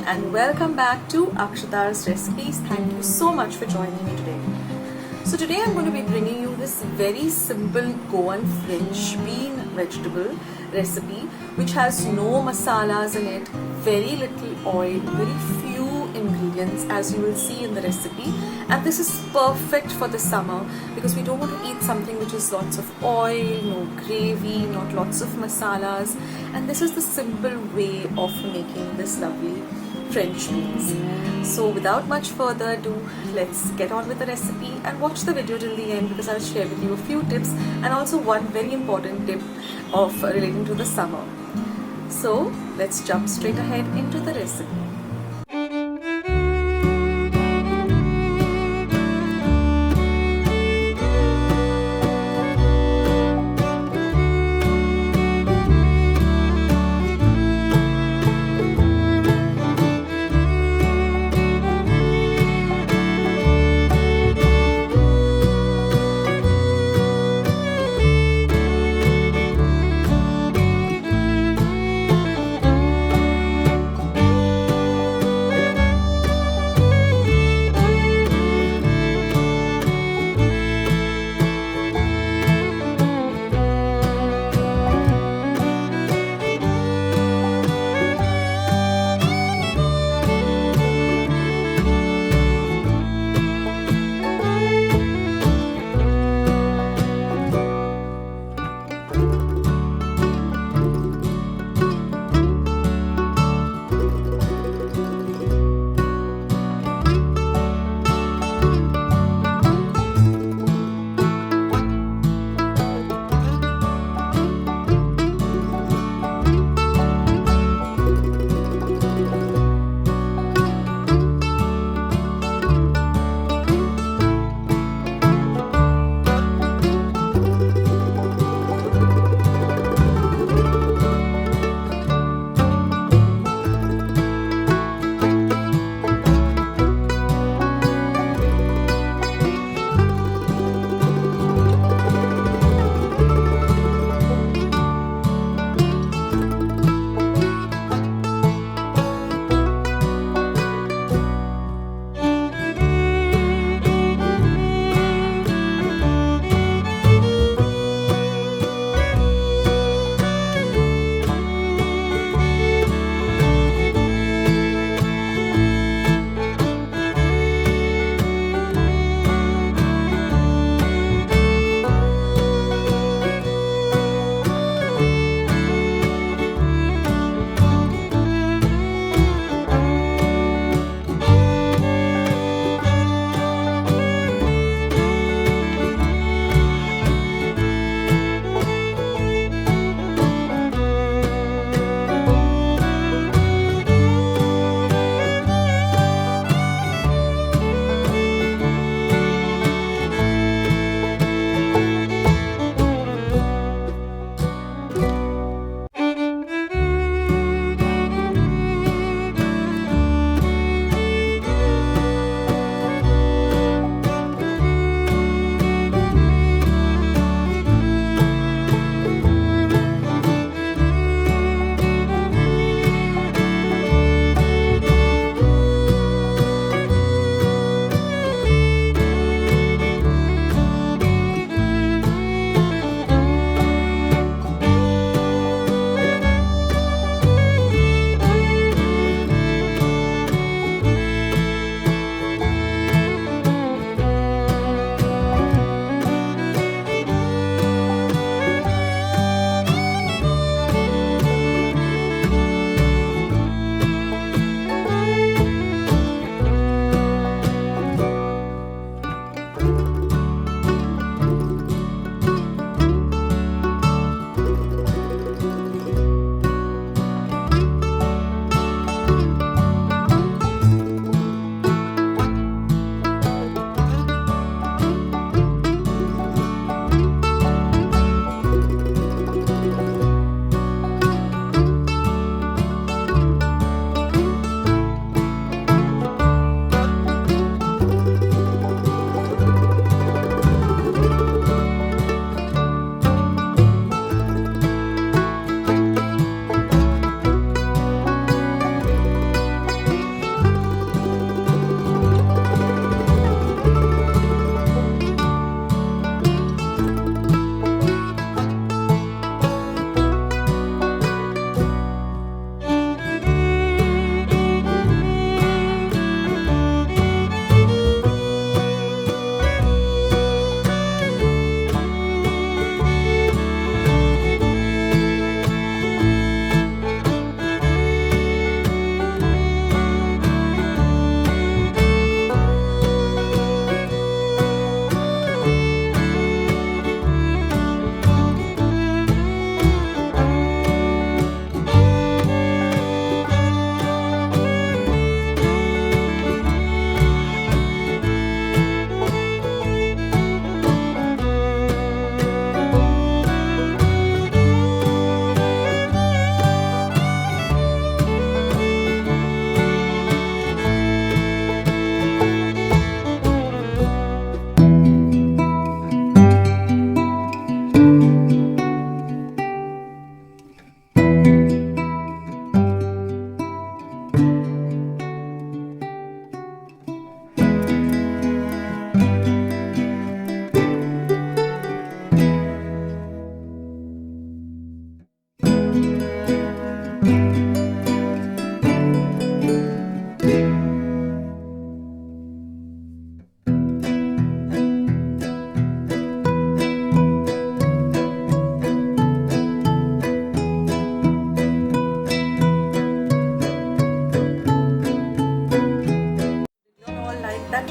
and welcome back to Akshata's Recipes. Thank you so much for joining me today. So today I'm going to be bringing you this very simple Goan French bean vegetable recipe which has no masalas in it, very little oil, very few ingredients as you will see in the recipe, and this is perfect for the summer because we don't want to eat something which is lots of oil, no gravy, not lots of masalas, and this is the simple way of making this lovely French beans. So without much further ado, let's get on with the recipe and watch the video till the end because I'll share with you a few tips and also one very important tip of relating to the summer. So let's jump straight ahead into the recipe.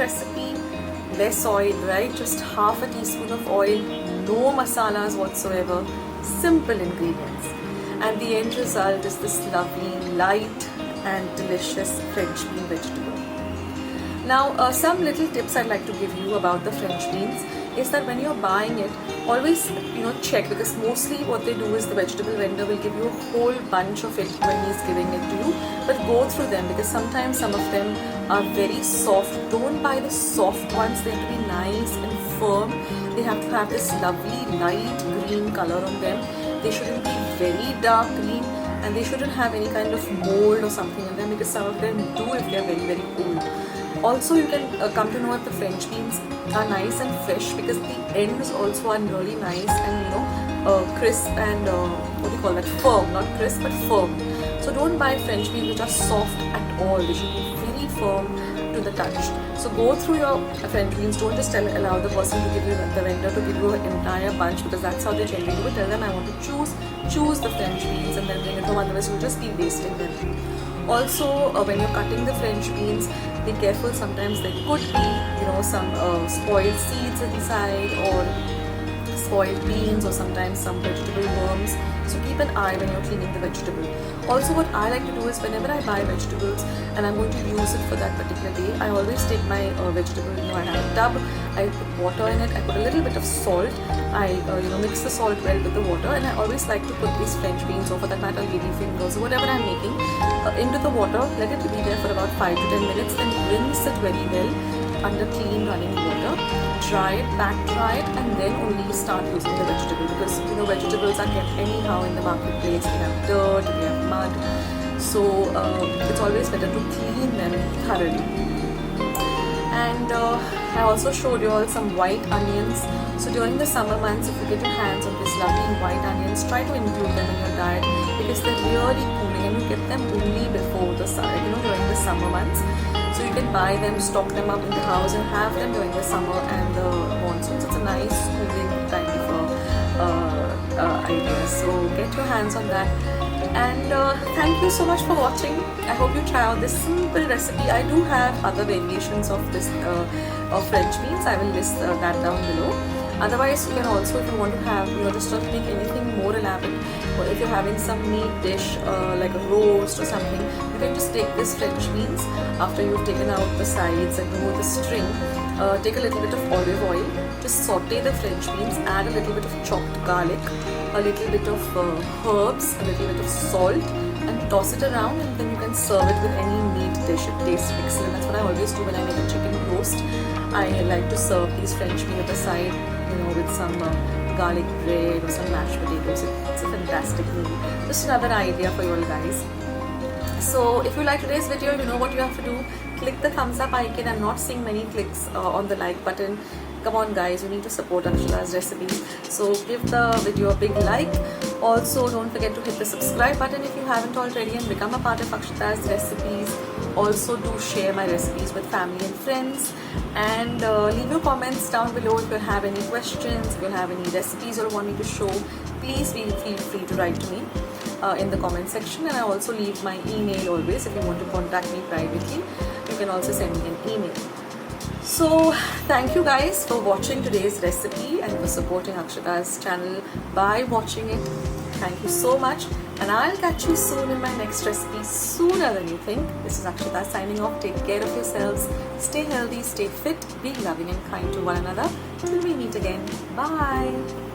recipe, less oil, right? Just half a teaspoon of oil, no masalas whatsoever, simple ingredients. And the end result is this lovely, light and delicious French bean vegetable. Now, some little tips I'd like to give you about the French beans is that when you're buying it, always check, because mostly what they do is the vegetable vendor will give you a whole bunch of it when he's giving it to you, but go through them, because sometimes some of them are very soft. Don't buy the soft ones. They have to be nice and firm. They have to have this lovely light green color on them. They shouldn't be very dark green, and they shouldn't have any kind of mold or something in them, because some of them do if they're very, very old. Also, you can come to know that the French beans are nice and fresh, because the ends also are really nice and crisp and firm, not crisp but firm. So don't buy French beans which are soft at all. They should be very firm to the touch. So go through your French beans. Don't just allow the person to give you, the vendor to give you an entire bunch, because that's how they generally do it. Tell them, I want to choose the French beans and then bring it home, otherwise you'll just be wasting them. Also, when you're cutting the French beans, be careful. Sometimes there could be, some spoiled seeds inside, or spoiled beans, or sometimes some vegetable worms. So keep an eye when you're cleaning the vegetable. Also, what I like to do is, whenever I buy vegetables and I'm going to use it for that particular day, I always take my vegetable. I have a tub. I put water in it. I put a little bit of salt. I mix the salt well with the water, and I always like to put these French beans, or for that matter lady fingers, or whatever I'm making, into the water. Let it be there for about 5 to 10 minutes. Then rinse it very well under clean running water. Dry it, back dry it, and then only start using the vegetable, because vegetables are kept anyhow in the marketplace. They have dirt, they have mud, so it's always better to clean them thoroughly. And I also showed you all some white onions. So during the summer months, if you get your hands on these lovely white onions, try to include them in your diet, because they're really cooling, and you get them only before the during the summer months. So you can buy them, stock them up in the house, and have them during the summer and the monsoons. It's a nice cooling kind of idea. So get your hands on that. And thank you so much for watching. I hope you try out this simple recipe. I do have other variations of this of French beans. I will list that down below. Otherwise, you can also, if you want to have, just not make anything more elaborate, or if you're having some meat dish like a roast or something, you can just take this French beans after you've taken out the sides and remove the string. Take a little bit of olive oil, just saute the French beans, add a little bit of chopped garlic, a little bit of herbs, a little bit of salt, and toss it around, and then you can serve it with any meat dish. It tastes excellent. That's what I always do when I make a chicken roast. I like to serve these French beans at the side, with some garlic bread or some mashed potatoes. It's a fantastic meal. Just another idea for you all guys. So if you like today's video, you know what you have to do. Click the thumbs up icon. I'm not seeing many clicks on the like button. Come on guys, you need to support Akshata's recipes. So give the video a big like. Also, don't forget to hit the subscribe button if you haven't already, and become a part of Akshata's recipes. Also, do share my recipes with family and friends, and leave your comments down below if you have any questions, if you have any recipes you want me to show. Please feel free to write to me in the comment section, and I also leave my email always. If you want to contact me privately, you can also send me an email. So thank you guys for watching today's recipe and for supporting Akshata's channel by watching it. Thank you so much, and I'll catch you soon in my next recipe, sooner than you think. This is Akshata signing off. Take care of yourselves, stay healthy, stay fit, be loving and kind to one another. Till we meet again. Bye.